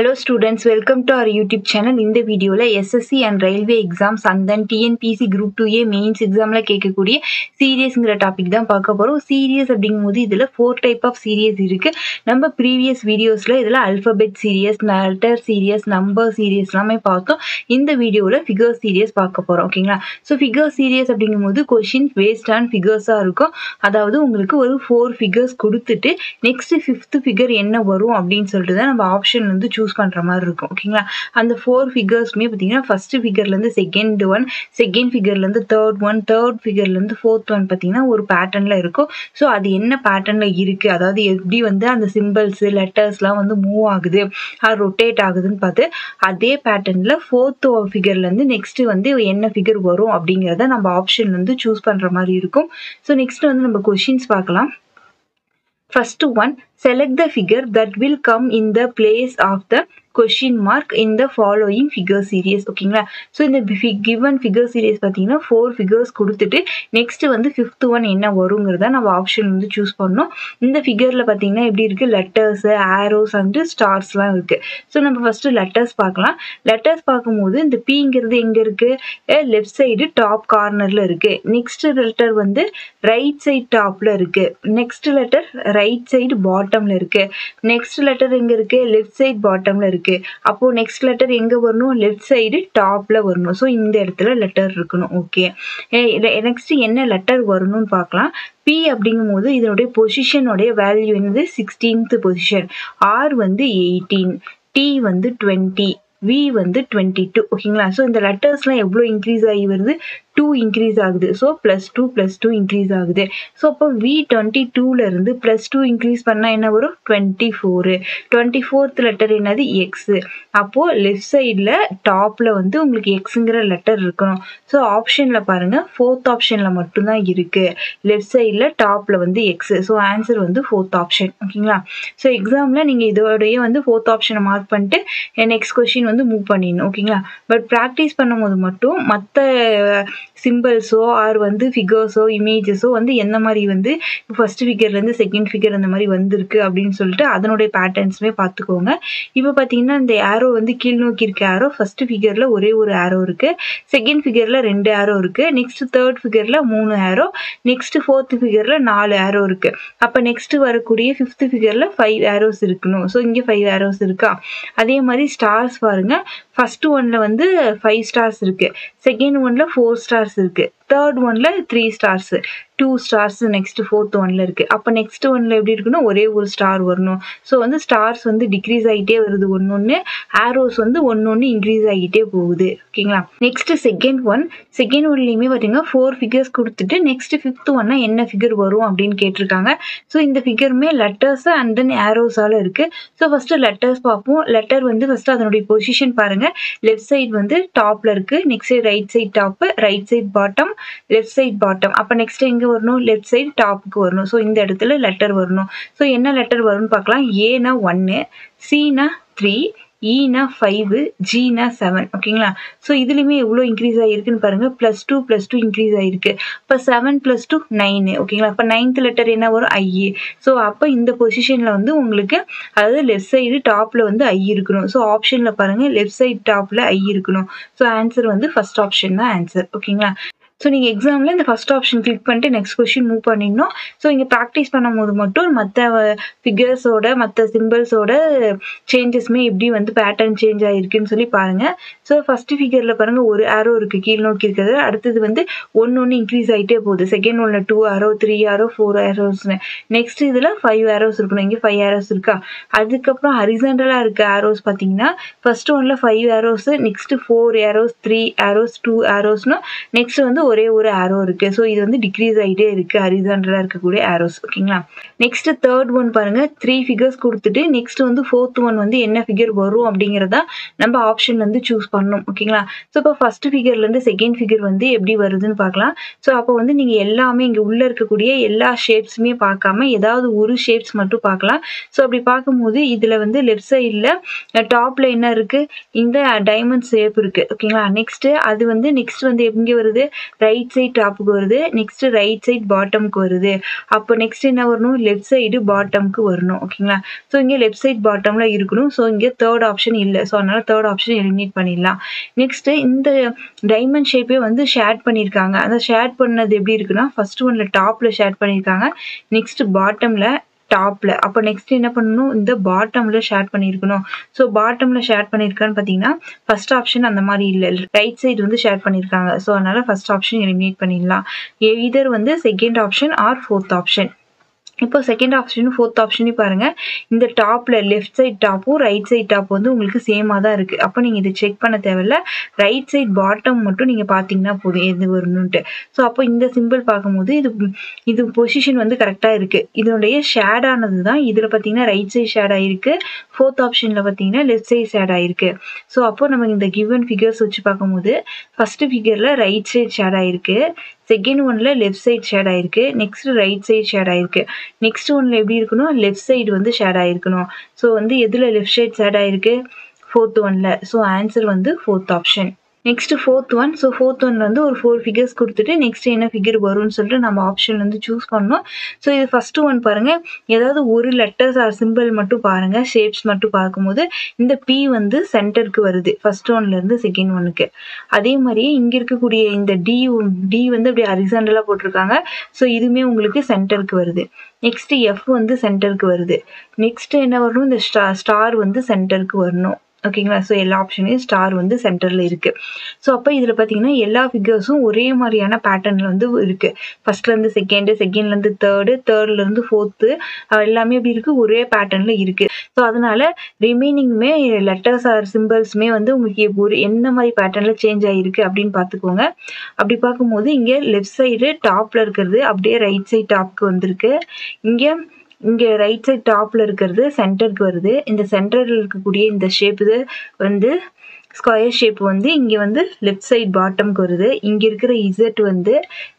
Hello students, welcome to our YouTube channel. In the video SSC and railway exams and then TNPC group 2A mains exam la கேட்கக்கூடிய சீரியஸ்ங்கற topic தான் பார்க்க போறோம். Serious அப்படிங்கும்போது இதுல 4 type of serious இருக்கு. நம்ம previous videosல இதுல alphabet series, letter series, number series எல்லாமே பார்த்தோம். இந்த வீடியோல figure series பார்க்க போறோம். ஓகேங்களா? சோ figure series அப்படிங்கும்போது questions based on figures-ஆ இருக்கும். அதாவது உங்களுக்கு ஒரு 4 figures கொடுத்துட்டு next 5th figure என்ன வரும் அப்படினு சொல்லிட்டு தான் நம்ம ஆப்ஷன் வந்து choose பண்ற மாதிரி இருக்கும். ஓகேங்களா? அந்த 4 figuresமே பாத்தீங்கன்னா first figureல இருந்து second one, second figureல இருந்து third one, third figureல இருந்து fourth one பாத்தீங்கன்னா ஒரு பேட்டர்ன்ல இருக்கும். சோ அது என்ன பேட்டர்ன்ல இருக்கு, அதாவது எப்படி வந்து அந்த symbols, lettersலாம் வந்து மூவ் ஆகுது, ரொட்டேட் ஆகுதுன்னு பார்த்து அதே பேட்டர்ன்ல fourth figureல இருந்து next வந்து என்ன figure வரும் அப்படிங்கறத நம்ம ஆப்ஷன் வந்து choose பண்ற மாதிரி இருக்கும். சோ next வந்து நம்ம questions பார்க்கலாம். First one, select the figure that will come in the place of the question mark in the following figure series. ஓகேங்களா? சோ இந்த given figure series பாத்தீங்கன்னா 4 figures கொடுத்துட்டு next வந்து 5th one என்ன வரும்ங்கறத நம்ம ஆப்ஷன் வந்து choose பண்ணனும். இந்த figureல பாத்தீங்கன்னா எப்படி இருக்கு, letters, arrows and starsலாம் இருக்கு. சோ நம்ம first letters பார்க்கலாம். letters பாக்கும்போது இந்த Pங்கிறது எங்க இருக்கு, left side top cornerல இருக்கு. next letter வந்து right side topல இருக்கு. next letter right side bottomல இருக்கு. next letter எங்க இருக்கு, left side bottomல இருக்கு. அப்போ next letter எங்க வரணும், left side topல வரணும். சோ இந்த இடத்துல letter இருக்கணும். ஓகே, next என்ன letter வரணும்னு பார்க்கலாம். P அப்படிங்கும்போது இதனுடைய பொசிஷன் உடைய வேல்யூ என்னது, 16th பொசிஷன். R வந்து 18, T வந்து 20, V வந்து 22. ஓகேங்களா? சோ இந்த லெட்டர்ஸ்லாம் எவ்வளவு இன்க்ரீஸ் ஆகி வருது, 2 இன்க்ரீஸ் ஆகுது. சோ +2 இன்க்ரீஸ் ஆகுது. சோ அப்போ V22ல இருந்து +2 இன்க்ரீஸ் பண்ணா என்ன வரும், 24. 24th லெட்டர் என்னது, X. அப்போ லெஃப்ட் சைடுல டாப்ல வந்து உங்களுக்கு Xங்கற லெட்டர் இருக்கணும். சோ ஆப்ஷன்ல பாருங்க, 4th ஆப்ஷன்ல மட்டும் தான் இருக்கு. லெஃப்ட் சைடுல டாப்ல வந்து X. சோ ஆன்சர் வந்து 4th ஆப்ஷன். ஓகேங்களா? சோ எக்ஸாம்ல நீங்க இதோடயே வந்து 4th ஆப்ஷனை மார்க் பண்ணிட்டு நெக்ஸ்ட் क्वेश्चन வந்து மூவ் பண்ணிடணும். ஓகேங்களா? பட் பிராக்டிஸ் பண்ணும்போது மட்டும் மத்த சிம்பிள்ஸோ ஆர் வந்து ஃபிகர்ஸோ இமேஜஸோ வந்து எந்த மாதிரி வந்து ஃபர்ஸ்ட் ஃபிகர்ல இருந்து செகண்ட் ஃபிகர் அந்த மாதிரி வந்திருக்கு அப்படின்னு சொல்லிட்டு அதனுடைய பேட்டர்ன்ஸ்மே பார்த்துக்கோங்க. இப்போ பார்த்தீங்கன்னா இந்த ஆரோ வந்து கீழ் நோக்கி இருக்க ஆரோ ஃபர்ஸ்ட் ஃபிகர்ல ஒரே ஒரு ஆரோ இருக்கு, செகண்ட் ஃபிகர்ல 2 ஆரோ இருக்கு, நெக்ஸ்ட் தேர்ட் ஃபிகர்ல 3 ஆரோ, நெக்ஸ்ட் ஃபோர்த் ஃபிகர்ல 4 ஆரோ இருக்கு. அப்ப நெக்ஸ்ட் வரக்கூடிய 5th ஃபிகர்ல 5 ஆரோஸ் இருக்கணும். ஸோ இங்கே 5 ஆரோஸ் இருக்கா. அதே மாதிரி ஸ்டார்ஸ் பாருங்க, ஃபர்ஸ்ட் ஒன்ல வந்து 5 ஸ்டார்ஸ் இருக்கு, செகண்ட் ஒன்ல 4 ஸ்டார்ஸ் இருக்கு, தேர்ட் ஒன்ல 3 ஸ்டார்ஸ், 2 ஸ்டார்ஸ் நெக்ஸ்ட் ஃபோர்த் ஒன்ல இருக்கு. அப்ப நெக்ஸ்ட் ஒன்ல எப்படி இருக்கணும், ஒரே ஒரு ஸ்டார் வரணும். சோ வந்து ஸ்டார்ஸ் வந்து டிக்ரீஸ் ஆகிட்டே வருது ஒன்னொன்னு, ஆரோஸ் வந்து ஒன்னொன்னு இன்க்ரீஸ் ஆகிட்டே போகுது. ஓகேங்களா? நெக்ஸ்ட் செகண்ட் ஒன்லயுமே பாத்தீங்கன்னா 4 ஃபிகர்ஸ் கொடுத்துட்டு நெக்ஸ்ட் 5th ஒன்னா என்ன ஃபிகர் வரும் அப்படின்னு கேட்டிருக்காங்க. சோ இந்த ஃபிகருமே லெட்டர்ஸ் அண்ட் தென் ஆரோஸால இருக்கு. சோ ஃபர்ஸ்ட் லெட்டர்ஸ் பார்ப்போம். லெட்டர் வந்து ஃபர்ஸ்ட் அதனுடைய பொசிஷன் பாருங்க, லெஃப்ட் சைடு வந்து டாப்ல இருக்கு, next right side top, right side bottom, left side bottom. அப்ப நெக்ஸ்ட் எங்க வரணும், லெஃப்ட் சைடு டாப்புக்கு வரணும். சோ இந்த இடத்துல லெட்டர் வரணும். சோ என்ன லெட்டர் வரும்னு பார்க்கலாம். ஏனா 1, சீனா 3, ஈனா 5, ஜீனா 7. ஓகேங்களா? சோ இதுலயுமே எவ்வளவு இன்க்ரீஸ் ஆகிருக்குன்னு பாருங்க, +2 இன்க்ரீஸ் ஆயிருக்கு. அப்ப 7 + 2 9. ஓகேங்களா? அப்ப 9th லெட்டர் என்ன வரும், I. சோ அப்ப இந்த பொசிஷன்ல வந்து உங்களுக்கு அதாவது லெஃப்ட் சைடு டாப்ல வந்து I இருக்கணும். சோ ஆப்ஷன்ல பாருங்க, லெஃப்ட் சைடு டாப்ல I இருக்கணும். சோ ஆன்சர் வந்து ஃபர்ஸ்ட் ஆப்ஷன் தான் ஆன்சர். ஓகேங்களா? ஸோ நீங்கள் எக்ஸாமில் இந்த ஃபர்ஸ்ட் ஆப்ஷன் கிளிக் பண்ணிட்டு நெக்ஸ்ட் கொஸ்டின் மூவ் பண்ணிடணும். ஸோ இங்கே ப்ராக்டிஸ் பண்ணும்போது மட்டும் மற்ற ஃபிகர்ஸோட மற்ற சிம்பிள்ஸோட சேஞ்சஸ்மே எப்படி வந்து பேட்டர்ன் சேஞ்ச் ஆகிருக்குன்னு சொல்லி பாருங்கள். ஸோ ஃபர்ஸ்ட் ஃபிகரில் பாருங்கள், ஒரு ஆரோ இருக்குது கீழ் நோக்கி இருக்கிறது, அடுத்தது வந்து ஒன்று இன்க்ரீஸ் ஆகிட்டே போகுது. செகண்ட் ஒன்ல 2 ஆரோ, 3 ஆரோ, 4 ஆரோஸ்னு, நெக்ஸ்ட் இதில் 5 ஆரோஸ் இருக்கணும். இங்கே 5 ஆரோஸ் இருக்கா. அதுக்கப்புறம் ஹரிசாண்டலாக இருக்க ஆரோஸ் பார்த்தீங்கன்னா ஃபர்ஸ்ட் ஒன்ல 5 ஆரோஸ், நெக்ஸ்ட் 4 ஆரோஸ், 3 ஆரோஸ், 2 ஆரோஸ்னு, நெக்ஸ்ட் வந்து ஒரே ஒரு ஆரோ இருக்கு. சோ இது வந்து டிக்ரீஸ் ஆகிட்டே இருக்கு ஹரிசாண்டலா இருக்கக்கூடிய ஆரோஸ். ஓகேங்களா? நெக்ஸ்ட் தேர்ட் ஒன் பாருங்க, 3 ஃபிகர்ஸ் கொடுத்துட்டு நெக்ஸ்ட் வந்து ஃபோர்த் ஒன் வந்து என்ன ஃபிகர் வரும் அப்படிங்கறத நம்ம ஆப்ஷன்ல இருந்து சூஸ் பண்ணணும். ஓகேங்களா? சோ இப்போ ஃபர்ஸ்ட் ஃபிகர்ல இருந்து செகண்ட் ஃபிகர் வந்து எப்படி வருதுன்னு பார்க்கலாம். சோ அப்போ வந்து நீங்க எல்லாமே இங்க உள்ள இருக்கக்கூடிய எல்லா ஷேப்ஸுமே பார்க்காம ஏதாவது ஒரு ஷேப்ஸ் மட்டும் பார்க்கலாம். சோ அப்படி பார்க்கும்போது இதுல வந்து லெஃப்ட் சைடுல டாப்ல என்ன இருக்கு, இந்த டைமண்ட் ஷேப் இருக்கு. ஓகேங்களா? நெக்ஸ்ட் அது வந்து நெக்ஸ்ட் வந்து எங்க வருது, ரைட் சைட் டாப்புக்கு வருது, நெக்ஸ்ட் ரைட் சைட் பாட்டம்க்கு வருது. அப்போ நெக்ஸ்ட் என்ன வரணும், லெஃப்ட் சைடு பாட்டம்க்கு வரணும். ஓகேங்களா? ஸோ இங்கே லெஃப்ட் சைட் பாட்டம்ல இருக்கணும். ஸோ இங்கே தேர்ட் ஆப்ஷன் இல்லை. ஸோ அதனால தேர்ட் ஆப்ஷன் எலிமினேட் பண்ணிடலாம். நெக்ஸ்ட் இந்த டைமண்ட் ஷேப்பே வந்து ஷேட் பண்ணியிருக்காங்க. அந்த ஷேட் பண்ணது எப்படி இருக்குன்னா, ஃபர்ஸ்ட் ஒன்ல டாப்ல ஷேட் பண்ணியிருக்காங்க, நெக்ஸ்ட் பாட்டம்ல, டாப்ல. அப்போ நெக்ஸ்ட் என்ன பண்ணணும், இந்த பாட்டம்ல ஷேர் பண்ணியிருக்கணும். ஸோ பாட்டம்ல ஷேர் பண்ணியிருக்கான்னு பார்த்தீங்கன்னா ஃபர்ஸ்ட் ஆப்ஷன் அந்த மாதிரி இல்லை, ரைட் சைடு வந்து ஷேர் பண்ணியிருக்காங்க. ஸோ அதனால ஃபர்ஸ்ட் ஆப்ஷன் எலிமினேட் பண்ணிடலாம். எய்தர் வந்து second option or fourth option. இப்போ செகண்ட் ஆப்ஷனும் ஃபோர்த் ஆப்ஷனையும் பாருங்க, இந்த டாப்ல லெஃப்ட் சைட் டாப்பும் ரைட் சைட் டாப் வந்து உங்களுக்கு சேமாக தான் இருக்கு. அப்போ நீங்க இதை செக் பண்ண தேவையில்ல, ரைட் சைட் பாட்டம் மட்டும் நீங்க பார்த்தீங்கன்னா போதும் எது வரணும்ட்டு. ஸோ அப்போ இந்த சிம்பிள் பார்க்கும்போது இது பொசிஷன் வந்து கரெக்டாக இருக்கு. இதனுடைய ஷேட் ஆனது தான் இதில் பார்த்தீங்கன்னா ரைட் சைட் ஷேட் ஆயிருக்கு, ஃபோர்த் ஆப்ஷனில் பார்த்தீங்கன்னா லெஃப்ட் சைட் ஷேட் ஆயிருக்கு. ஸோ அப்போ நம்ம இந்த கிவன் ஃபிகர்ஸ் வச்சு பார்க்கும்போது ஃபர்ஸ்ட் ஃபிகர்ல ரைட் சைட் ஷேட் ஆயிருக்கு, செகண்ட் ஒன்ல லெஃப்ட் சைட் ஷேட் ஆயிருக்கு, நெக்ஸ்ட் ரைட் சைட் ஷேட் ஆயிருக்கு. நெக்ஸ்ட் ஒன்ல எப்படி இருக்கணும், லெஃப்ட் சைடு வந்து ஷேட் ஆயிருக்கணும். ஸோ வந்து எதுல லெஃப்ட் சைட் ஷேட் ஆயிருக்கு, ஃபோர்த் ஒன்ல. ஸோ ஆன்சர் வந்து fourth option. Next fourth one. So fourth ஒன்ல வந்து ஒரு 4 ஃபிகர்ஸ் கொடுத்துட்டு நெக்ஸ்ட் என்ன ஃபிகர் வரும்னு சொல்லிட்டு நம்ம ஆப்ஷன்ல வந்து சூஸ் பண்ணணும். ஸோ இது ஃபர்ஸ்ட் ஒன் பாருங்க, ஏதாவது ஒரு லெட்டர்ஸ் ஆர் சிம்பிள் மட்டும் பாருங்க, ஷேப்ஸ் மட்டும் பார்க்கும்போது இந்த பி வந்து சென்டருக்கு வருது ஃபர்ஸ்ட் ஒன்ல இருந்து செகண்ட் ஒனுக்கு. அதே மாதிரியே இங்க இருக்கக்கூடிய இந்த டி வந்து அப்படியே ஹரிசாண்டலா போட்டிருக்காங்க. ஸோ இதுவுமே உங்களுக்கு சென்டருக்கு வருது. நெக்ஸ்ட் எஃப் வந்து சென்டருக்கு வருது. நெக்ஸ்ட் என்ன வரணும், இந்த ஸ்டார் வந்து சென்டருக்கு வரணும். ஓகேங்களா? ஸோ எல்லா ஆப்ஷனையும் ஸ்டார் வந்து சென்டர்ல இருக்கு. ஸோ அப்போ இதில் பார்த்தீங்கன்னா எல்லா ஃபிகர்ஸும் ஒரே மாதிரியான பேட்டர்ன்ல வந்து இருக்கு. ஃபர்ஸ்ட்ல இருந்து செகண்டு, செகண்ட்ல இருந்து தேர்டு, தேர்ட்ல இருந்து ஃபோர்த்து, எல்லாமே எப்படி இருக்கு, ஒரே பேட்டர்ன்ல இருக்கு. ஸோ அதனால ரிமைனிங்குமே லெட்டர்ஸ் ஆர் சிம்பிள்ஸுமே வந்து உங்களுக்கு ஒரு என்ன மாதிரி பேட்டர்ன்ல சேஞ்ச் ஆகிருக்கு அப்படின்னு பார்த்துக்கோங்க. அப்படி பார்க்கும்போது இங்கே லெஃப்ட் சைடு டாப்ல இருக்கிறது அப்படியே ரைட் சைட் டாப்க்கு வந்திருக்கு. இங்கே ரைட் சைட் டாப்ல இருக்கிறது சென்டருக்கு வருது. இந்த சென்டரில் இருக்கக்கூடிய இந்த ஷேப் இது வந்து ஸ்கொயர் ஷேப் வந்து இங்கே வந்து லெஃப்ட் சைட் பாட்டம்க்கு வருது. இங்கே இருக்கிற இசட் வந்து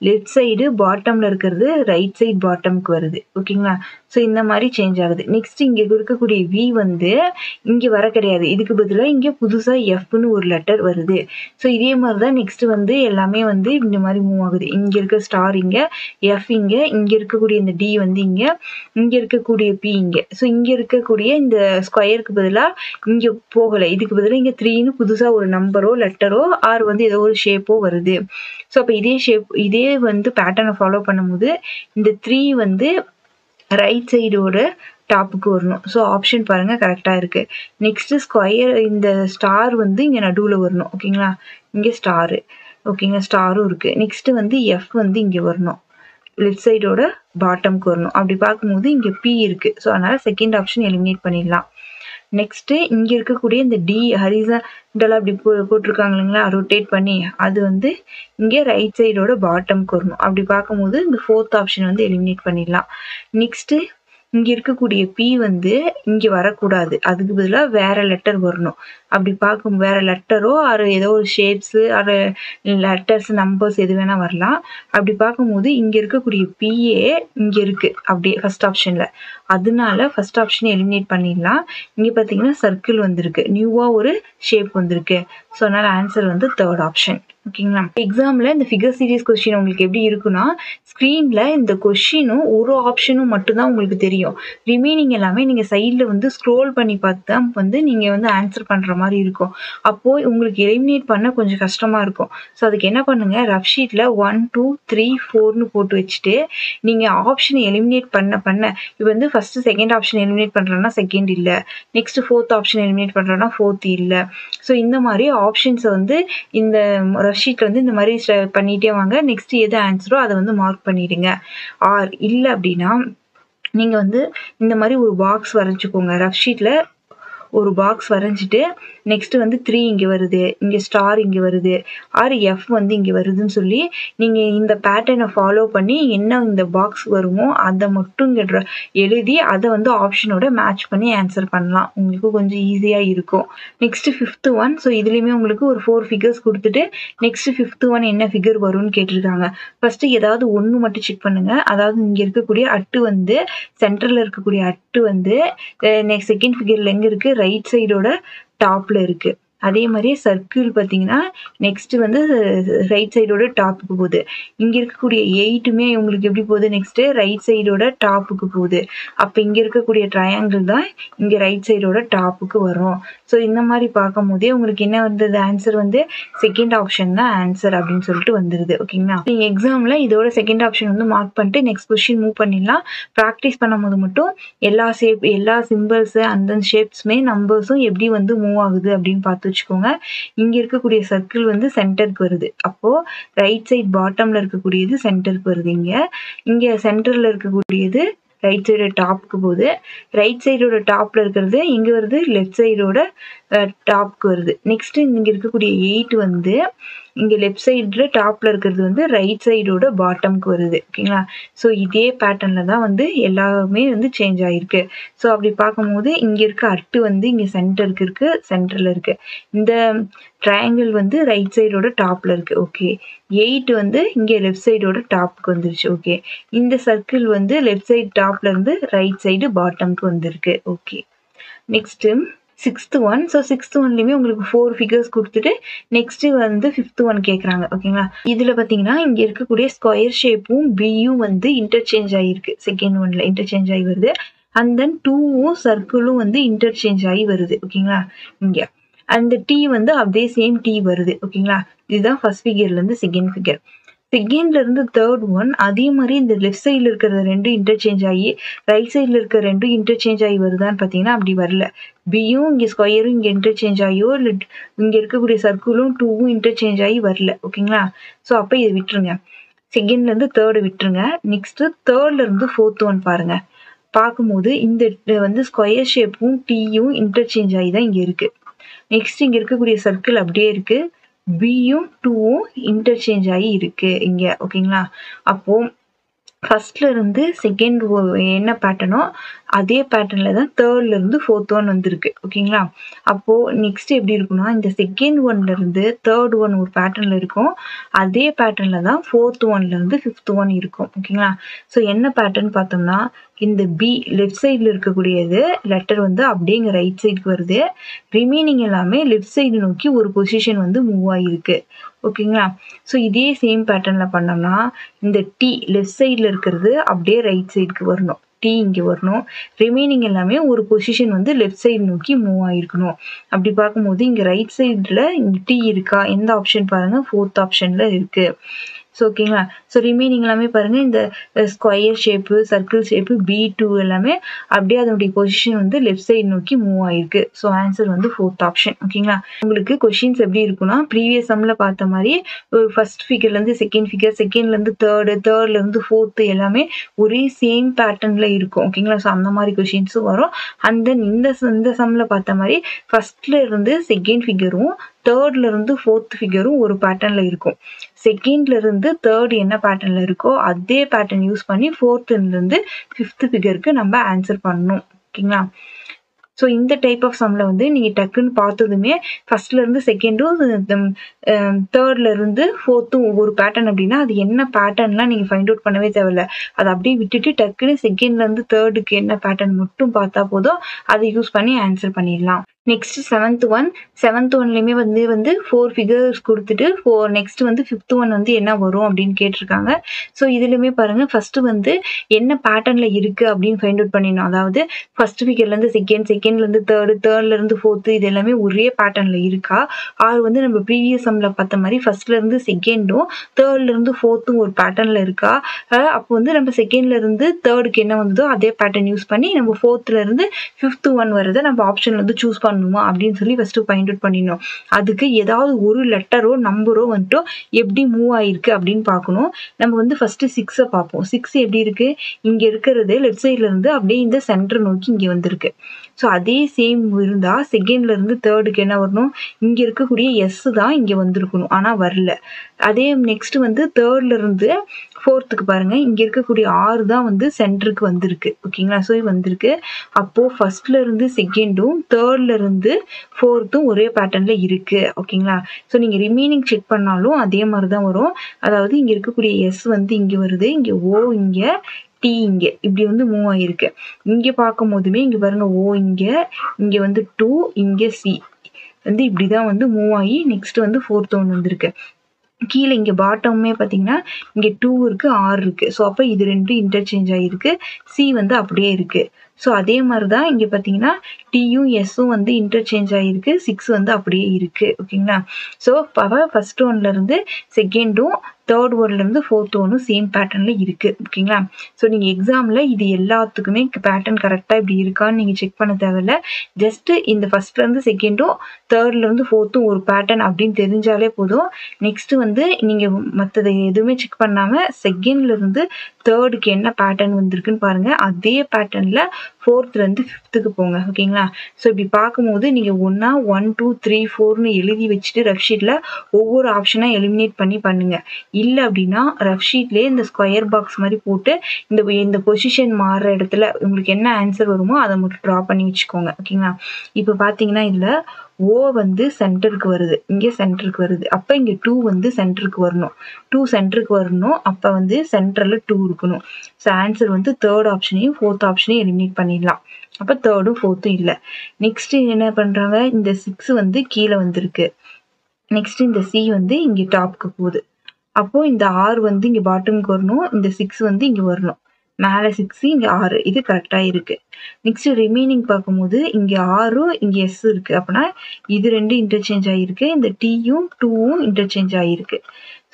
லெஃப்ட் சைடு பாட்டம்ல இருக்கிறது ரைட் சைட் பாட்டம்க்கு வருது. ஓகேங்களா? ஸோ இந்த மாதிரி சேஞ்ச் ஆகுது. நெக்ஸ்ட் இங்கே இருக்கக்கூடிய வி வந்து இங்கே வர கிடையாது, இதுக்கு பதிலாக இங்கே புதுசாக எஃப்னு ஒரு லெட்டர் வருது. ஸோ இதே மாதிரி தான் நெக்ஸ்ட் வந்து எல்லாமே வந்து இந்த மாதிரி மூவ் ஆகுது. இங்கே இருக்க ஸ்டார் இங்கே, எஃப் இங்கே, இங்கே இருக்கக்கூடிய இந்த டி வந்து இங்கே இருக்கக்கூடிய பி இங்கே. ஸோ இங்கே இருக்கக்கூடிய இந்த ஸ்கொயருக்கு பதிலாக இங்கே போகலை, இதுக்கு பதிலாக இங்கே 3ன்னு புதுசாக ஒரு நம்பரோ லெட்டரோ ஆர் வந்து ஏதோ ஒரு ஷேப்போ வருது. ஸோ அப்போ இதே வந்து பேட்டர்னை ஃபாலோ பண்ணும்போது இந்த 3 வந்து ரைட் சைடோட டாப்புக்கு வரணும். ஸோ ஆப்ஷன் பாருங்க கரெக்டாக இருக்கு. நெக்ஸ்ட் ஸ்கொயர் இந்த ஸ்டார் வந்து இங்கே நடுவில் வரணும். ஓகேங்களா? இங்கே ஸ்டாரு, ஓகேங்க, ஸ்டாரும் இருக்கு. நெக்ஸ்ட் வந்து எஃப் வந்து இங்கே வரணும், லெஃப்ட் சைடோட பாட்டம்க்கு வரணும். அப்படி பார்க்கும்போது இங்கே பி இருக்கு. ஸோ அதனால செகண்ட் ஆப்ஷன் எலிமினேட் பண்ணிடலாம். நெக்ஸ்ட் இங்க இருக்கக்கூடிய இந்த டி ஹரிசாண்டலா அப்படி போட்டிருக்காங்க இல்லைங்களா, ரொட்டேட் பண்ணி, அது வந்து இங்கே ரைட் சைடோட பாட்டம்க்கு வரணும். அப்படி பார்க்கும்போது இந்த ஃபோர்த் ஆப்ஷன் வந்து எலிமினேட் பண்ணிடலாம். நெக்ஸ்ட் இங்க இருக்கக்கூடிய பி வந்து இங்க வரக்கூடாது, அதுக்கு பதிலாக வேற லெட்டர் வரணும். அப்படி பார்க்கும் வேற லெட்டரோ அது ஏதோ ஒரு ஷேப்ஸ் அது லெட்டர்ஸ் நம்பர்ஸ் எது வேணா வரலாம். அப்படி பார்க்கும்போது இங்க இருக்கக்கூடிய பிஏ இங்க இருக்கு அப்படியே ஃபர்ஸ்ட் ஆப்ஷன்ல, அதனால ஃபர்ஸ்ட் ஆப்ஷன் எலிமினேட் பண்ணிடலாம். இங்க பாத்தீங்கன்னா சர்க்கிள் வந்திருக்கு, நியூவா ஒரு ஷேப் வந்திருக்கு. ஸோ அதனால ஆன்சர் வந்து தேர்ட் ஆப்ஷன். ஓகேங்களா? எக்ஸாம்ல இந்த ஃபிகர் சீரிஸ் கொஸ்டின் உங்களுக்கு எப்படி இருக்குன்னா, ஸ்க்ரீன்ல இந்த கொஸ்டினும் ஒரு ஆப்ஷனும் மட்டும்தான் உங்களுக்கு தெரியும். ரிமைனிங் எல்லாமே நீங்க சைட்ல வந்து ஸ்க்ரோல் பண்ணி பார்த்தா வந்து நீங்க வந்து ஆன்சர் பண்ற மாதிரி இருக்கும். அப்போ உங்களுக்கு எலிமினேட் பண்ண கொஞ்சம் கஷ்டமா இருக்கும். ஸோ அதுக்கு என்ன பண்ணுங்க, ரஃப் ஷீட்ல 1 2 3 4ன்னு போட்டு வச்சுட்டு நீங்க ஆப்ஷன் எலிமினேட் பண்ண இப்போ வந்து ஃபர்ஸ்ட் செகண்ட் ஆப்ஷன் எலிமினேட் பண்றோம்னா செகண்ட் இல்ல, நெக்ஸ்ட் ஃபோர்த் ஆப்ஷன் எலிமினேட் பண்றோம்னா ஃபோர்த் இல்ல. ஸோ இந்த மாதிரி ஆப்ஷன்ஸை வந்து இந்த ஷீட்ல வந்து இந்த மாதிரி பண்ணிட்டே வாங்க. நெக்ஸ்ட் எது ஆன்சரோ அதை வந்து மார்க் பண்ணிடுங்க. ஆர் இல்லை அப்படின்னா நீங்க வந்து இந்த மாதிரி ஒரு பாக்ஸ் வரைஞ்சுக்கோங்க. ரஃப் ஷீட்ல ஒரு பாக்ஸ் வரைஞ்சிட்டு நெக்ஸ்ட் வந்து 3 இங்கே வருது, இங்கே ஸ்டார் இங்கே வருது, ஆர் எஃப் வந்து இங்கே வருதுன்னு சொல்லி நீங்கள் இந்த பேட்டர்னை ஃபாலோ பண்ணி என்ன இந்த பாக்ஸ் வருமோ அதை மட்டும் இங்கே எழுதி அதை வந்து ஆப்ஷனோட மேட்ச் பண்ணி ஆன்சர் பண்ணலாம். உங்களுக்கு கொஞ்சம் ஈஸியாக இருக்கும். Next 5th one. ஸோ இதுலேயுமே உங்களுக்கு ஒரு 4 ஃபிகர்ஸ் கொடுத்துட்டு நெக்ஸ்ட் 5th ஒன் என்ன ஃபிகர் வரும்னு கேட்டிருக்காங்க. ஃபர்ஸ்ட் ஏதாவது ஒன்று மட்டும் செக் பண்ணுங்க. அதாவது இங்கே இருக்கக்கூடிய அட்டு வந்து சென்டரில் இருக்கக்கூடிய அட்டு வந்து நெக்ஸ்ட் செகண்ட் ஃபிகரில் எங்கே இருக்கு, ரைட் சைடோட டாப்ல இருக்கு. அதே மாதிரியே சர்க்கிள் பார்த்தீங்கன்னா நெக்ஸ்ட் வந்து ரைட் சைடோட டாப்புக்கு போகுது. இங்க இருக்கக்கூடிய 8மே உங்களுக்கு எப்படி போகுது, நெக்ஸ்ட் ரைட் சைடோட டாப்புக்கு போகுது. அப்ப இங்க இருக்கக்கூடிய ட்ரையாங்கிள் தான் இங்க ரைட் சைடோட டாப்புக்கு வரும். ஸோ இந்த மாதிரி பார்க்கும் போதே உங்களுக்கு என்ன வந்தது, ஆன்சர் வந்து செகண்ட் ஆப்ஷன் தான் ஆன்சர் அப்படின்னு சொல்லிட்டு வந்துருது. ஓகேங்களா, நீங்க எக்ஸாம்ல இதோட செகண்ட் ஆப்ஷன் வந்து மார்க் பண்ணிட்டு நெக்ஸ்ட் கொஸ்டின் மூவ் பண்ணிடலாம். ப்ராக்டிஸ் பண்ணும்போது மட்டும் எல்லா சிம்பிள்ஸ் அந்த ஷேப்ஸ்மே நம்பர்ஸும் எப்படி வந்து மூவ் ஆகுது அப்படின்னு பார்த்து வச்சுக்கோங்க. இங்க இருக்கக்கூடிய சர்க்கிள் வந்து சென்டருக்கு வருது. அப்போ ரைட் சைட் பாட்டம்ல இருக்கக்கூடியது சென்டருக்கு வருது. இங்க சென்டர்ல இருக்கக்கூடியது ரைட் சைடு டாப்புக்கு போகுது. ரைட் சைடோட டாப்ல இருக்கிறது எங்க வருது, லெஃப்ட் சைடோட டாப்க்கு வருது. நெக்ஸ்ட் இங்க இருக்கக்கூடிய 8 வந்து இங்க லெஃப்ட் சைடுல டாப்ல இருக்கிறது வந்து ரைட் சைடோட பாட்டம்க்கு வருது. ஓகேங்களா, ஸோ இதே பேட்டர்ன்ல தான் வந்து எல்லாமே வந்து சேஞ்ச் ஆயிருக்கு. ஸோ அப்படி பார்க்கும்போது இங்க இருக்க அட்டு வந்து இங்க சென்டருக்கு இருக்கு, சென்டர்ல இருக்கு. இந்த ட்ரையாங்கிள் வந்து ரைட் சைடோட டாப்ல இருக்கு. ஓகே, 8 வந்து இங்க லெஃப்ட் சைடோட டாப்புக்கு வந்துருச்சு. ஓகே, இந்த சர்க்கிள் வந்து லெஃப்ட் சைடு டாப்ல இருந்து ரைட் சைடு பாட்டம்க்கு வந்திருக்கு. Okay, next 6th one. So 6th ஒன்லையுமே உங்களுக்கு 4 ஃபிகர்ஸ் கொடுத்துட்டு நெக்ஸ்ட் வந்து 5th ஒன் கேட்குறாங்க. ஓகேங்களா, இதுல பார்த்தீங்கன்னா இங்க இருக்கக்கூடிய ஸ்கொயர் ஷேப்பும் பியும் வந்து இன்டர்சேஞ்ச் ஆகிருக்கு. செகண்ட் ஒன்ல இன்டர்சேஞ்ச் ஆகி வருது. அண்ட் தென் 2வும் சர்க்கிளும் வந்து இன்டர்சேஞ்ச் ஆகி வருது. ஓகேங்களா, இங்க அந்த டி வந்து அப்படியே சேம் டி வருது. ஓகேங்களா, இதுதான் ஃபர்ஸ்ட் ஃபிகர்ல இருந்து செகண்ட் ஃபிகர். செகண்ட்ல இருந்து தேர்ட் ஒன் அதே மாதிரி இந்த லெஃப்ட் சைட்ல இருக்கிற ரெண்டும் இன்டர்சேஞ்ச் ஆகி ரைட் சைட்ல இருக்கிற ரெண்டும் இன்டர்சேஞ்ச் ஆகி வருதான்னு பார்த்தீங்கன்னா அப்படி வரல. பியும் இங்க ஸ்கொயரும் இங்க இன்டர்சேஞ்ச் ஆகியோ இல்லை இங்க இருக்கக்கூடிய சர்க்கிளும் 2வும் இன்டர்சேஞ்ச் ஆகி வரல. ஓகேங்களா, ஸோ அப்போ இதை விட்டுருங்க. செகண்ட்ல இருந்து தேர்டு விட்டுருங்க. நெக்ஸ்ட் தேர்ட்ல இருந்து ஃபோர்த் ஒன் பாருங்க. பார்க்கும்போது இந்த வந்து ஸ்கொயர் ஷேப்பும் டீயும் இன்டர்சேஞ்ச் ஆகி தான் இங்க இருக்கு. நெக்ஸ்ட் இங்க இருக்கக்கூடிய சர்க்கிள் அப்படியே இருக்கு. பியும் 2வும் இன்டர்சேஞ்ச் ஆகி இருக்கு இங்க. ஓகேங்களா, அப்போ ஃபர்ஸ்ட்ல இருந்து செகண்ட் என்ன பேட்டர்னோ அதே பேட்டர்ன்ல தான் தேர்ட்ல இருந்து ஃபோர்த் ஒன் வந்திருக்கு. ஓகேங்களா, அப்போ நெக்ஸ்ட் எப்படி இருக்குன்னா இந்த செகண்ட் ஒன்ல இருந்து தேர்ட் ஒன் ஒரு பேட்டர்ன்ல இருக்கும். அதே பேட்டர்ன்ல தான் ஃபோர்த் ஒன்ல இருந்து 5th ஒன் இருக்கும். ஓகேங்களா, ஸோ என்ன பேட்டர்ன் பார்த்தோம்னா இந்த பி லெஃப்ட் சைடில் இருக்கக்கூடியது லெட்டர் வந்து அப்படியே இங்கே ரைட் சைடுக்கு வருது. ரிமைனிங் எல்லாமே லெஃப்ட் சைடு நோக்கி ஒரு பொசிஷன் வந்து மூவ் ஆகிருக்கு. ஓகேங்களா, ஸோ இதே சேம் பேட்டர்னில் பண்ணோம்னா இந்த டி லெஃப்ட் சைடில் இருக்கிறது அப்படியே ரைட் சைடுக்கு வரணும். டி இங்கே வரணும். ரிமைனிங் எல்லாமே ஒரு பொசிஷன் வந்து லெஃப்ட் சைடு நோக்கி மூவ் ஆகிருக்கணும். அப்படி பார்க்கும்போது இங்கே ரைட் சைடில் இங்கே டி இருக்கா, எந்த ஆப்ஷன் பாருங்கள், ஃபோர்த் ஆப்ஷனில் இருக்குது. ஸோ ஓகேங்களா, ஸோ ரிமைனிங் எல்லாமே பாருங்கள் இந்த square shape circle shape B2 எல்லாமே அப்படியே அதனுடைய பொசிஷன் வந்து லெஃப்ட் சைடு நோக்கி மூவ் ஆயிருக்கு. ஸோ ஆன்சர் வந்து ஃபோர்த் ஆப்ஷன். ஓகேங்களா, உங்களுக்கு கொஷின்ஸ் எப்படி இருக்குன்னா ப்ரீவியஸ் சம்மில் பார்த்த மாதிரி ஃபர்ஸ்ட் ஃபிகர்லேருந்து செகண்ட் ஃபிகர், செகண்ட்லேருந்து தேர்டு, தேர்ட்லேருந்து ஃபோர்த்து எல்லாமே ஒரே சேம் பேட்டர்னில் இருக்கும். ஓகேங்களா, ஸோ அந்த மாதிரி கொஷின்ஸும் வரும். அண்ட் தென் இந்த சம்மில் பார்த்த மாதிரி ஃபர்ஸ்ட்ல இருந்து செகண்ட் ஃபிகரும் தேர்ட்ல இருந்து ஃபோர்த் ஃபிகரும் ஒரு பேட்டர்ன்ல இருக்கும். செகண்ட்ல இருந்து தேர்ட் என்ன பேட்டர்ன்ல இருக்கோ அதே பேட்டர்ன் யூஸ் பண்ணி ஃபோர்த்ல இருந்து 5th ஃபிகருக்கு நம்ம ஆன்சர் பண்ணணும். ஓகேங்களா, ஸோ இந்த டைப் ஆஃப் சம்மில் வந்து நீங்கள் டக்குன்னு பார்த்ததுமே ஃபர்ஸ்ட்ல இருந்து செகண்டும் தேர்ட்ல இருந்து ஃபோர்த்தும் ஒவ்வொரு பேட்டர்ன் அப்படின்னா அது என்ன பேட்டர்ன்லாம் நீங்கள் ஃபைண்ட் அவுட் பண்ணவே தேவையில்ல. அதை அப்படியே விட்டுட்டு டக்குன்னு செகண்ட்ல இருந்து தேர்டுக்கு என்ன பேட்டர்ன் மட்டும் பார்த்தா போதும், அதை யூஸ் பண்ணி ஆன்சர் பண்ணிடலாம். Next 7th one. 7th ஒன்லையுமே வந்து 4 ஃபிகர்ஸ் கொடுத்துட்டு நெக்ஸ்ட் வந்து 5th ஒன் வந்து என்ன வரும் அப்படின்னு கேட்டிருக்காங்க. ஸோ இதுலையுமே பாருங்க ஃபர்ஸ்ட் வந்து என்ன பேட்டர்ன்ல இருக்கு அப்படின்னு ஃபைண்ட் அவுட் பண்ணிடணும். அதாவது ஃபர்ஸ்ட் ஃபிகர்லேருந்து செகண்ட், செகண்ட்லேருந்து தேர்டு, தேர்ட்லேருந்து ஃபோர்த்து இது எல்லாமே ஒரே பேட்டர்ன்ல இருக்கா, ஆறு வந்து நம்ம ப்ரீவியஸ் சம்ல பார்த்த மாதிரி ஃபர்ஸ்ட்ல இருந்து செகண்டும் தேர்ட்ல இருந்து ஃபோர்த்தும் ஒரு பேட்டர்ன்ல இருக்கா, அப்போ வந்து நம்ம செகண்ட்ல இருந்து தேர்டுக்கு என்ன வந்ததோ அதே பேட்டர்ன் யூஸ் பண்ணி நம்ம ஃபோர்த்ல இருந்து 5th ஒன் வரதை நம்ம ஆப்ஷன்ல வந்து சூஸ் பண்ணணுமா அப்படின்னு சொல்லி ஃபர்ஸ்ட் ஃபைண்ட் அவுட் பண்ணிடணும். அதுக்கு ஏதாவது ஒரு லெட்டரோ நம்பரோ வந்துட்டு எப்படி மூவ் ஆயிருக்கு அப்படின்னு பார்க்கணும். நம்ம வந்து ஃபர்ஸ்ட் 6 பார்ப்போம். 6 எப்படி இருக்கு, இங்க இருக்கிறது லெஃப்ட் சைட்ல இருந்து அப்படியே இந்த சென்டர் நோக்கி இங்க வந்திருக்கு. ஸோ அதே சேம் இருந்தா செகண்ட்ல இருந்து தேர்டுக்கு என்ன வரணும், இங்க இருக்கக்கூடிய எஸ் தான் இங்க வந்திருக்கணும், ஆனா வரல. அதே நெக்ஸ்ட் வந்து தேர்ட்ல இருந்து ஃபோர்த்துக்கு பாருங்க, இங்க இருக்கக்கூடிய 6 தான் வந்து சென்டருக்கு வந்திருக்கு. ஓகேங்களா, ஸோ வந்திருக்கு. அப்போ ஃபர்ஸ்ட்ல இருந்து செகண்டும் தேர்ட்ல இருந்து ஃபோர்த்தும் ஒரே பேட்டர்ன்ல இருக்கு. ஓகேங்களா, ஸோ நீங்க ரிமைனிங் செக் பண்ணாலும் அதே மாதிரி தான் வரும். அதாவது இங்க இருக்கக்கூடிய எஸ் வந்து இங்க வருது, இங்க ஓ இங்க, டி இங்க இப்படி வந்து மூவ் ஆயிருக்கு. இங்க பார்க்கும் போதுமே இங்க பாருங்க ஓ இங்க வந்து 2, இங்க சி. வந்து இப்படி தான் வந்து மூவ் ஆகி நெக்ஸ்ட் வந்து ஃபோர்த் ஒன் வந்திருக்கு. கீழே இங்கே பாட்டமுமே பார்த்தீங்கன்னா இங்கே 2 இருக்கு, 6 இருக்கு. ஸோ அப்போ இது ரெண்டும் இன்டர்சேஞ்ச் ஆகிருக்கு. சி வந்து அப்படியே இருக்கு. ஸோ அதே மாதிரி தான் இங்கே பார்த்தீங்கன்னா டியும் எஸ்ஸும் வந்து இன்டர்சேஞ்ச் ஆகிருக்கு. 6 வந்து அப்படியே இருக்கு. ஓகேங்களா? ஸோ ஃபர்ஸ்ட் ஒன்லேருந்து செகண்டும் தேர்ட் ஒன்லேருந்து ஃபோர்த் ஒன்னும் சேம் பேட்டர்னில் இருக்குது. ஓகேங்களா? ஸோ நீங்கள் எக்ஸாமில் இது எல்லாத்துக்குமே பேட்டர்ன் கரெக்டாக இப்படி இருக்கான்னு நீங்கள் செக் பண்ண தேவையில்ல. ஜஸ்ட்டு இந்த ஃபஸ்ட்லேருந்து செகண்டும் தேர்ட்லேருந்து ஃபோர்த்தும் ஒரு பேட்டர்ன் அப்படின்னு தெரிஞ்சாலே போதும். நெக்ஸ்ட்டு வந்து நீங்கள் மற்றது எதுவுமே செக் பண்ணாமல் செகண்ட்லேருந்து தேர்டுக்கு என்ன பேட்டர்ன் வந்திருக்குன்னு பாருங்கள். அதே பேட்டர்னில் ஃபோர்த்லேருந்து ஃபிஃப்த்துக்கு போங்க. ஓகேங்களா? ஸோ இப்படி பார்க்கும்போது நீங்கள் ஒன்றா 1 2 3 4ன்னு எழுதி வச்சுட்டு ரஃப் ஷீட்டில் ஒவ்வொரு ஆப்ஷனாக எலிமினேட் பண்ணி பண்ணுங்கள். இல்லை அப்படின்னா ரஃப் ஷீட்லேயே இந்த ஸ்கொயர் பாக்ஸ் மாதிரி போட்டு இந்த பொசிஷன் மாறுற இடத்துல உங்களுக்கு என்ன ஆன்சர் வருமோ அதை மட்டும் ட்ரா பண்ணி வச்சுக்கோங்க. ஓகேங்களா? இப்போ பார்த்தீங்கன்னா இதில் ஓ வந்து சென்டருக்கு வருது, இங்கே சென்டருக்கு வருது. அப்போ இங்கே 2 வந்து சென்டருக்கு வரணும், 2 சென்டருக்கு வரணும். அப்போ வந்து சென்டரில் 2 இருக்கணும். ஸோ ஆன்சர் வந்து தேர்ட் ஆப்ஷனையும் ஃபோர்த் ஆப்ஷனையும் எலிமினேட் பண்ணிடலாம். அப்போ தேர்டும் ஃபோர்த்தும் இல்லை. நெக்ஸ்ட் என்ன பண்ணுறாங்க, இந்த 6 வந்து கீழே வந்திருக்கு. நெக்ஸ்ட் இந்த சி வந்து இங்கே டாப்க்கு போகுது. அப்போது இந்த 6 வந்து இங்கே பாட்டமுக்கு வரணும், இந்த 6 வந்து இங்கே வரணும். மேலே 6 இங்கே 6 இது கரெக்டாக இருக்குது. நெக்ஸ்ட் ரிமைனிங் பார்க்கும்போது இங்கே 6 இங்கே எஸ் இருக்குது. அப்படின்னா இது ரெண்டும் இன்டர்சேஞ்ச் ஆகிருக்கு. இந்த டியும் 2வும் இன்டர்சேஞ்ச் ஆகிருக்கு.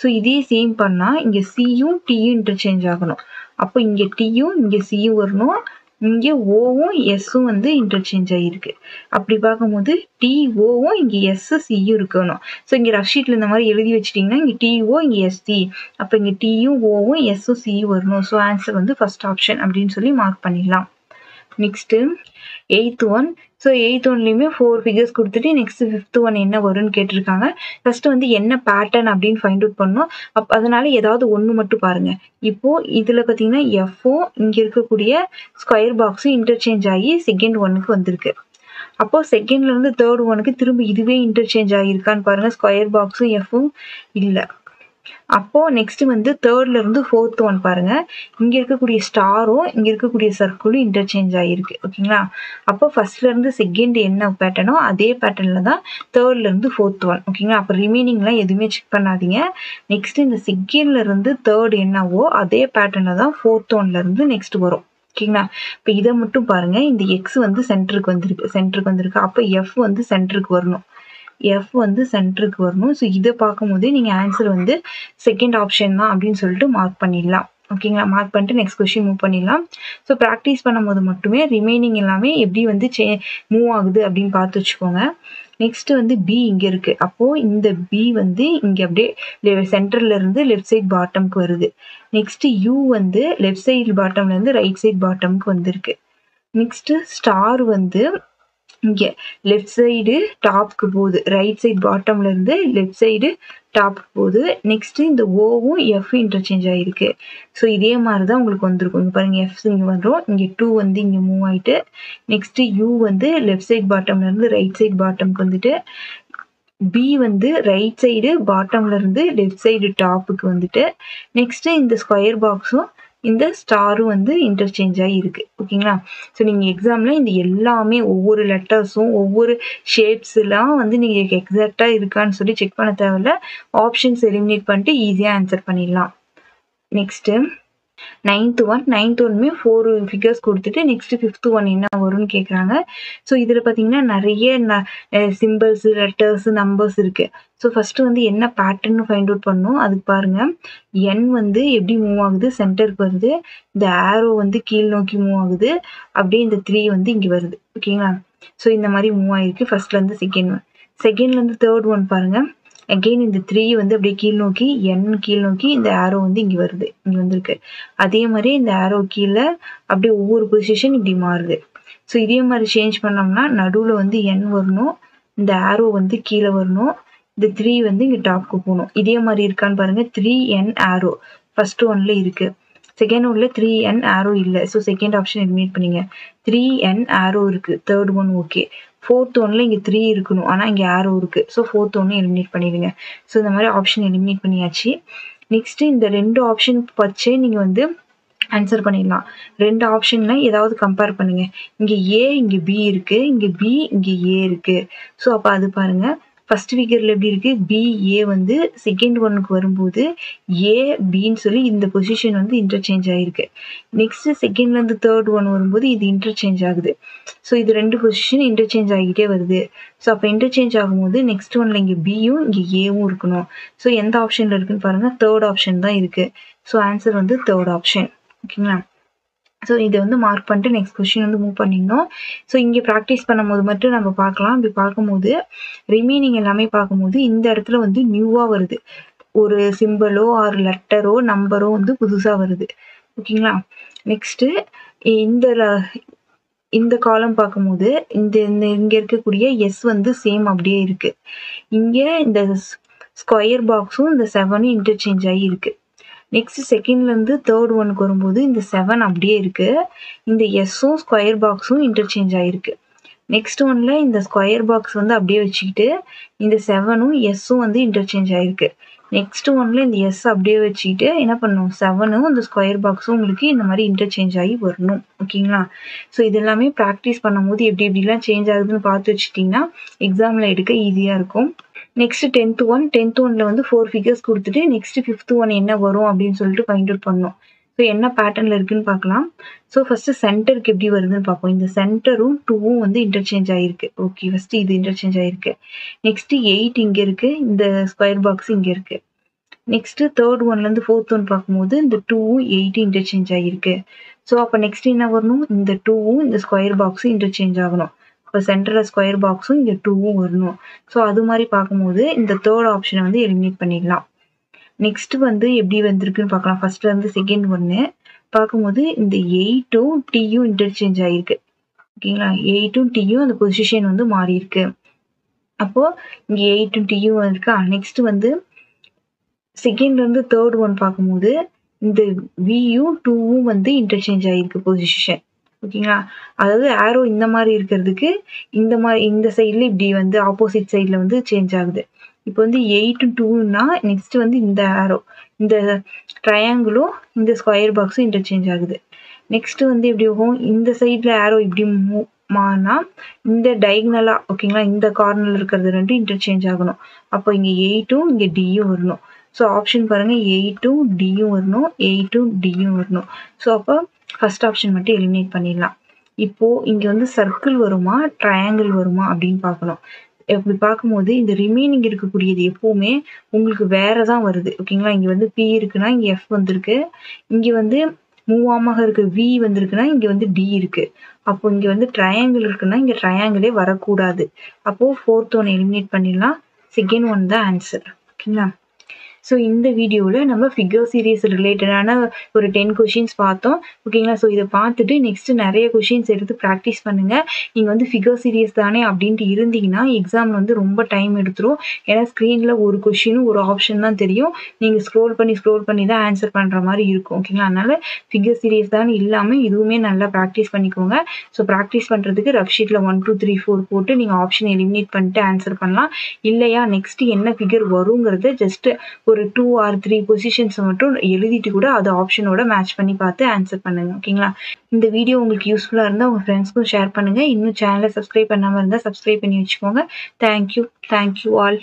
ஸோ இதே சேம் பண்ணால் இங்கே சியும் டியும் இன்டர்சேஞ்ச் ஆகணும். அப்போ இங்கே டியும் இங்கே சியும் வரணும். இங்கே ஓவும் எஸ்ஸும் வந்து இன்டர்சேஞ்ச் ஆகிருக்கு. அப்படி பார்க்கும்போது டிஓவும் இங்கே எஸ் சியும் இருக்கணும். ஸோ இங்கே ரஃப் ஷீட்டில் இந்த மாதிரி எழுதி வச்சிட்டிங்கன்னா இங்கே டிஓ இங்கே எஸ்சி, அப்போ இங்கே டியும் ஓவும் எஸ்ஸும் சியும் வரணும். ஸோ ஆன்சர் வந்து ஃபர்ஸ்ட் ஆப்ஷன் அப்படின்னு சொல்லி மார்க் பண்ணிடலாம். Next 8th one. So 8th ஒன்லேயுமே 4 figures கொடுத்துட்டு நெக்ஸ்ட் 5th ஒன் என்ன வரும்னு கேட்டிருக்காங்க. ஃபஸ்ட்டு வந்து என்ன பேட்டர்ன் அப்படின்னு ஃபைண்ட் அவுட் பண்ணணும். அதனால ஏதாவது ஒன்று மட்டும் பாருங்கள். இப்போது இதில் பார்த்தீங்கன்னா எஃப்பும் இங்கே இருக்கக்கூடிய ஸ்கொயர் பாக்ஸும் இன்டர்சேஞ்ச் ஆகி செகண்ட் ஒன்னுக்கு வந்திருக்கு. அப்போது செகண்ட்லேருந்து தேர்ட் ஒனுக்கு திரும்ப இதுவே இன்டர்சேஞ்ச் ஆகியிருக்கான்னு பாருங்கள். ஸ்கொயர் பாக்ஸும் எஃப்பும் இல்லை. அப்போது நெக்ஸ்ட் வந்து தேர்ட்லேருந்து ஃபோர்த் ஒன் பாருங்கள். இங்கே இருக்கக்கூடிய ஸ்டாரும் இங்கே இருக்கக்கூடிய சர்க்கிளும் இன்டர்சேஞ்ச் ஆகிருக்கு. ஓகேங்களா? அப்போ ஃபர்ஸ்ட்லேருந்து செகண்ட் என்ன பேட்டர்னோ அதே பேட்டர்னில் தான் தேர்ட்லேருந்து ஃபோர்த் ஒன். ஓகேங்களா? அப்போ ரிமைனிங்லாம் எதுவுமே செக் பண்ணாதீங்க. நெக்ஸ்ட் இந்த செகண்ட்லேருந்து தேர்ட் என்னவோ அதே பேட்டர்னில் தான் ஃபோர்த் ஒன்லேருந்து நெக்ஸ்ட் வரும். ஓகேங்களா? இப்போ இதை மட்டும் பாருங்கள். இந்த எக்ஸ் வந்து சென்டருக்கு வந்திருக்கு. அப்போ எஃப் வந்து சென்டருக்கு வரணும். எஃப் வந்து சென்டருக்கு வரணும். ஸோ இதை பார்க்கும்போது நீங்கள் ஆன்சர் வந்து செகண்ட் ஆப்ஷன் தான் அப்படின்னு சொல்லிட்டு மார்க் பண்ணிடலாம். ஓகேங்களா? மார்க் பண்ணிட்டு நெக்ஸ்ட் கொஸ்டின் மூவ் பண்ணிடலாம். ஸோ ப்ராக்டிஸ் பண்ணும்போது மட்டுமே ரிமைனிங் எல்லாமே எப்படி வந்து மூவ் ஆகுது அப்படின்னு பார்த்து வச்சுக்கோங்க. நெக்ஸ்ட் வந்து பி இங்கே இருக்குது. அப்போது இந்த பி வந்து இங்கே அப்படியே சென்டர்லேருந்து லெஃப்ட் சைட் பாட்டம்க்கு வருது. நெக்ஸ்ட் யூ வந்து லெஃப்ட் சைடு பாட்டம்லேருந்து ரைட் சைட் பாட்டம்க்கு வந்திருக்கு. நெக்ஸ்ட் ஸ்டார் வந்து இங்கே லெஃப்ட் சைடு டாப்க்கு போகுது. ரைட் சைட் பாட்டம்லேருந்து லெஃப்ட் சைடு டாப்க்கு போகுது. நெக்ஸ்ட்டு இந்த ஓவும் எஃப் இன்டர்சேஞ்ச் ஆகிருக்கு. ஸோ இதே மாதிரி தான் உங்களுக்கு வந்திருக்கும். இங்கே பாருங்கள், எஃப் இங்கே வந்துடும். இங்கே 2 வந்து இங்கே மூவ் ஆகிட்டு நெக்ஸ்ட்டு யூ வந்து லெஃப்ட் சைட் பாட்டம்லேருந்து ரைட் சைட் பாட்டம்க்கு வந்துட்டு பி வந்து ரைட் சைடு பாட்டம்லேருந்து லெஃப்ட் சைடு டாப்புக்கு வந்துட்டு நெக்ஸ்ட்டு இந்த ஸ்கொயர் பாக்ஸும் இந்த ஸ்டாரும் வந்து இன்டர்சேஞ்ச் ஆகி இருக்குது. ஓகேங்களா? ஸோ நீங்கள் எக்ஸாமில் இந்த எல்லாமே ஒவ்வொரு லெட்டர்ஸும் ஒவ்வொரு ஷேப்ஸ்லாம் வந்து நீங்கள் எக்ஸாக்டாக இருக்கான்னு சொல்லி செக் பண்ண தேவையில்ல. ஆப்ஷன்ஸ் எலிமினேட் பண்ணிட்டு ஈஸியாக ஆன்சர் பண்ணிடலாம். நெக்ஸ்ட்டு 9th ஒன்னுமே 4 ஃபிகர்ஸ் கொடுத்துட்டு நெக்ஸ்ட் 5th ஒன் என்ன வரும்னு கேட்குறாங்க. ஸோ இதில் பார்த்தீங்கன்னா நிறைய சிம்பிள்ஸ், லெட்டர்ஸ், நம்பர்ஸ் இருக்குது. ஸோ ஃபஸ்ட்டு வந்து என்ன பேட்டர்ன் ஃபைண்ட் அவுட் பண்ணணும். அதுக்கு பாருங்கள், என் வந்து எப்படி மூவ் ஆகுது, சென்டருக்கு வருது. இந்த ஆரோ வந்து கீழ் நோக்கி மூவ் ஆகுது. அப்படியே இந்த 3 வந்து இங்கே வருது. ஓகேங்களா? ஸோ இந்த மாதிரி மூவ் ஆகிருக்கு ஃபர்ஸ்ட்லேருந்து செகண்ட்லேருந்து தேர்ட் ஒன் பாருங்கள். அகெயின் இந்த 3 வந்து அப்படியே கீழ் நோக்கி கீழ் நோக்கி இந்த ஆரோ வந்து இங்கே வருது, இங்கே வந்திருக்கு. அதே மாதிரி இந்த ஆரோ கீழே அப்படியே ஒவ்வொரு பொசிஷன் இப்படி மாறுது. ஸோ இதே மாதிரி சேஞ்ச் பண்ணோம்னா நடுவில் வந்து என் வரணும், இந்த ஆரோ வந்து கீழே வரணும், இந்த 3 வந்து இங்கே டாப்க்கு போகணும். இதே மாதிரி இருக்கான்னு பாருங்கள். 3N ஆரோ ஃபர்ஸ்ட் ஒன்ல இருக்குது. செகண்ட் ஒன்ல 3N ஆரோ இல்லை. ஸோ செகண்ட் ஆப்ஷன் எலிமினேட் பண்ணிங்க. 3N ஆரோ இருக்குது. Third one okay. ஃபோர்த் ஒன்ல இங்கே 3 இருக்கணும், ஆனால் இங்கே ஆரோ இருக்குது. ஸோ ஃபோர்த் ஒன்று எலிமினேட் பண்ணிடுங்க. ஸோ இந்த மாதிரி ஆப்ஷன் எலிமினேட் பண்ணியாச்சு. நெக்ஸ்ட்டு இந்த 2 ஆப்ஷன் வச்சே நீங்கள் வந்து ஆன்சர் பண்ணிடலாம். 2 ஆப்ஷன்ல ஏதாவது கம்பேர் பண்ணுங்க. இங்க ஏ, இங்க பி இருக்கு. இங்க பி, இங்க ஏ இருக்கு. ஸோ அப்ப அது பாருங்க. ஃபர்ஸ்ட் ஃபிகர்ல எப்படி இருக்கு? பி, ஏ வந்து செகண்ட் ஒன்னுக்கு வரும்போது ஏ, பின்னு சொல்லி இந்த பொசிஷன் வந்து இன்டர்சேஞ்ச் ஆயிருக்கு. நெக்ஸ்ட் செகண்ட்ல இருந்து தேர்ட் ஒன் வரும்போது இது இன்டர்சேஞ்ச் ஆகுது. ஸோ இது 2 பொசிஷன் இன்டர்சேஞ்ச் ஆகிட்டே வருது. ஸோ அப்போ இன்டர்சேஞ்ச் ஆகும்போது நெக்ஸ்ட் ஒன்ல இங்க பியும் இங்க ஏவும் இருக்கணும். ஸோ எந்த ஆப்ஷன்ல இருக்குன்னு பாருங்க. தேர்ட் ஆப்ஷன் தான் இருக்கு. ஸோ ஆன்சர் வந்து தேர்ட் ஆப்ஷன். ஓகேங்களா? ஸோ இதை வந்து மார்க் பண்ணிட்டு நெக்ஸ்ட் கொஸ்டின் வந்து மூவ் பண்ணிடணும். ஸோ இங்கே ப்ராக்டிஸ் பண்ணும்போது மட்டும் நம்ம பார்க்கலாம். இப்படி பார்க்கும்போது ரிமைனிங் எல்லாமே பார்க்கும்போது இந்த இடத்துல வந்து நியூவாக வருது. ஒரு சிம்பிளோ ஆர் லெட்டரோ நம்பரோ வந்து புதுசாக வருது. ஓகேங்களா? நெக்ஸ்ட்டு இந்த காலம் பார்க்கும்போது இந்த இங்கே இருக்கக்கூடிய எஸ் வந்து சேம் அப்படியே இருக்கு. இங்கே இந்த ஸ்கொயர் பாக்ஸும் இந்த 7 இன்டர்சேஞ்ச் ஆகி இருக்கு. நெக்ஸ்ட் செகண்ட்ல இருந்து தேர்ட் ஒனுக்கு வரும்போது இந்த 7 அப்படியே இருக்கு. இந்த எஸ்ஸும் ஸ்கொயர் பாக்ஸும் இன்டர்சேஞ்ச் ஆயிருக்கு. நெக்ஸ்ட் ஒன்ல இந்த ஸ்கொயர் பாக்ஸ் வந்து அப்படியே வச்சுக்கிட்டு இந்த 7ம் எஸ்ஸும் வந்து இன்டர்சேஞ்ச் ஆயிருக்கு. நெக்ஸ்ட் ஒன்ல இந்த எஸ் அப்படியே வச்சுக்கிட்டு என்ன பண்ணும்? 7ம் இந்த ஸ்கொயர் பாக்ஸும் உங்களுக்கு இந்த மாதிரி இன்டர்சேஞ்ச் ஆகி வரணும். ஓகேங்களா? ஸோ இது எல்லாமே ப்ராக்டிஸ் பண்ணும்போது எப்படி எப்படிலாம் சேஞ்ச் ஆகுதுன்னு பார்த்து வச்சுட்டிங்கன்னா எக்ஸாமில் எடுக்க ஈஸியாக இருக்கும். நெக்ஸ்ட் 10th ஒன்ல வந்து 4 ஃபிகர்ஸ் கொடுத்துட்டு நெக்ஸ்ட் 5th ஒன் என்ன வரும் அப்படின்னு சொல்லிட்டு ஃபைண்ட் அவுட் பண்ணணும். ஸோ என்ன பேட்டர்ன்ல இருக்குன்னு பார்க்கலாம். ஸோ ஃபர்ஸ்ட் சென்டருக்கு எப்படி வருதுன்னு பார்ப்போம். இந்த சென்டரும் 2ம் வந்து இன்டர்சேஞ்ச் ஆயிருக்கு. ஓகே, ஃபர்ஸ்ட் இது இன்டர்சேஞ்ச் ஆயிருக்கு. நெக்ஸ்ட் 8 இங்க இருக்கு. இந்த ஸ்கொயர் பாக்ஸ் இங்க இருக்கு. நெக்ஸ்ட் தேர்ட் ஒன்ல இருந்து ஃபோர்த் ஒன் பார்க்கும்போது இந்த 2ம் 8 இன்டர்சேஞ்ச் ஆயிருக்கு. ஸோ அப்போ நெக்ஸ்ட் என்ன வரணும்? இந்த 2ம் இந்த ஸ்கொயர் பாக்ஸும் இன்டர்சேஞ்ச் ஆகணும். இப்போ சென்டரில் ஸ்கொயர் பாக்ஸும் இங்கே 2ம் வரணும். ஸோ அது மாதிரி பார்க்கும்போது இந்த தேர்ட் ஆப்ஷனை வந்து எலிமினேட் பண்ணிடலாம். நெக்ஸ்ட் வந்து எப்படி வந்திருக்குன்னு பார்க்கலாம். ஃபர்ஸ்ட்ல இருந்து செகண்ட் ஒன்று பார்க்கும்போது இந்த 8ம் Tயும் இன்டர்சேஞ்ச் ஆகிருக்கு. ஓகேங்களா? 8ம் Tயும் அந்த பொசிஷன் வந்து மாறி இருக்கு. அப்போ இங்கே 8ம் Tயும் இருக்கா. நெக்ஸ்ட் வந்து செகண்ட்ல இருந்து தேர்ட் ஒன் பார்க்கும்போது இந்த வியும் 2ம் வந்து இன்டர்சேஞ்ச் ஆகிருக்கு பொசிஷன். ஓகேங்களா? அதாவது ஆரோ இந்த மாதிரி இருக்கிறதுக்கு இந்த சைடில் இப்படி வந்து ஆப்போசிட் சைடில் வந்து சேஞ்ச் ஆகுது. இப்போ வந்து 8 2ன்னா நெக்ஸ்ட் வந்து இந்த ஆரோ இந்த ட்ரையாங்கிளும் இந்த ஸ்கொயர் பாக்ஸும் இன்டர்சேஞ்ச் ஆகுது. நெக்ஸ்ட் வந்து எப்படி ஆகும்? இந்த சைடில் ஆரோ இப்படி மாறினா இந்த டைகனலா ஓகேங்களா இந்த கார்னரில் இருக்கிறது ரெண்டும் இன்டர்சேஞ்ச் ஆகணும். அப்போ இங்கே 8ம் இங்கே Dயும் வரணும். ஸோ ஆப்ஷன் பாருங்க 8ம் Dயும் வரணும், 8ம் Dயும் வரணும். ஸோ அப்போ ஃபர்ஸ்ட் ஆப்ஷன் மட்டும் எலிமினேட் பண்ணிடலாம். இப்போ இங்க வந்து சர்க்கிள் வருமா ட்ரையாங்கிள் வருமா அப்படின்னு பார்க்கணும். இப்படி பார்க்கும்போது இந்த ரிமைனிங் இருக்கக்கூடியது எப்பவுமே உங்களுக்கு வேற தான் வருது. ஓகேங்களா? இங்க வந்து P இருக்குன்னா இங்க F வந்திருக்கு. இங்க வந்து மூவாமாக இருக்கு V வந்திருக்குன்னா இங்க வந்து D இருக்கு. அப்போ இங்க வந்து ட்ரையாங்கிள் இருக்குன்னா இங்க ட்ரையாங்கிளே வரக்கூடாது. அப்போ ஃபோர்த் ஒன் எலிமினேட் பண்ணிடலாம். செகண்ட் ஒன் தான் ஆன்சர். ஓகேங்களா? ஸோ இந்த வீடியோவில் நம்ம ஃபிகர் சீரீஸ் ரிலேட்டடான ஒரு 10 கொஷின்ஸ் பார்த்தோம். ஓகேங்களா? ஸோ இதை பார்த்துட்டு நெக்ஸ்ட் நிறைய கொஷின்ஸ் எடுத்து ப்ராக்டிஸ் பண்ணுங்கள். நீங்கள் வந்து ஃபிகர் சீரீஸ் தானே அப்படின்ட்டு இருந்தீங்கன்னா எக்ஸாம் வந்து ரொம்ப டைம் எடுத்துரும். ஏன்னா ஸ்க்ரீனில் ஒரு கொஷினும் ஒரு ஆப்ஷன் தான் தெரியும். நீங்கள் ஸ்க்ரோல் பண்ணி தான் ஆன்சர் பண்ணுற மாதிரி இருக்கும். ஓகேங்களா? அதனால் ஃபிகர் சீரீஸ் தான் இல்லாமல் இதுவுமே நல்லா ப்ராக்டிஸ் பண்ணிக்கோங்க. ஸோ ப்ராக்டிஸ் பண்ணுறதுக்கு ரஃப் ஷீட்டில் 1 2 3 4 போட்டு நீங்கள் ஆப்ஷன் எலிமினேட் பண்ணிட்டு ஆன்சர் பண்ணலாம். இல்லையா நெக்ஸ்ட் என்ன ஃபிகர் வருங்கிறத ஜஸ்ட் ஒரு 2 or 3 பொசிஷன்ஸ் மட்டும் எழுதிட்டு கூட அது ஆப்ஷனோட மேட்ச் பண்ணி பார்த்து ஆன்சர் பண்ணுங்க. ஓகேங்களா? இந்த வீடியோ உங்களுக்கு யூஸ்ஃபுல்லாக இருந்தால் உங்கள் ஃப்ரெண்ட்ஸ்க்கும் ஷேர் பண்ணுங்கள். இன்னும் சேனலை சப்ஸ்கிரைப் பண்ணாமல் இருந்தால் சப்ஸ்கிரைப் பண்ணி வச்சுக்கோங்க. Thank you all.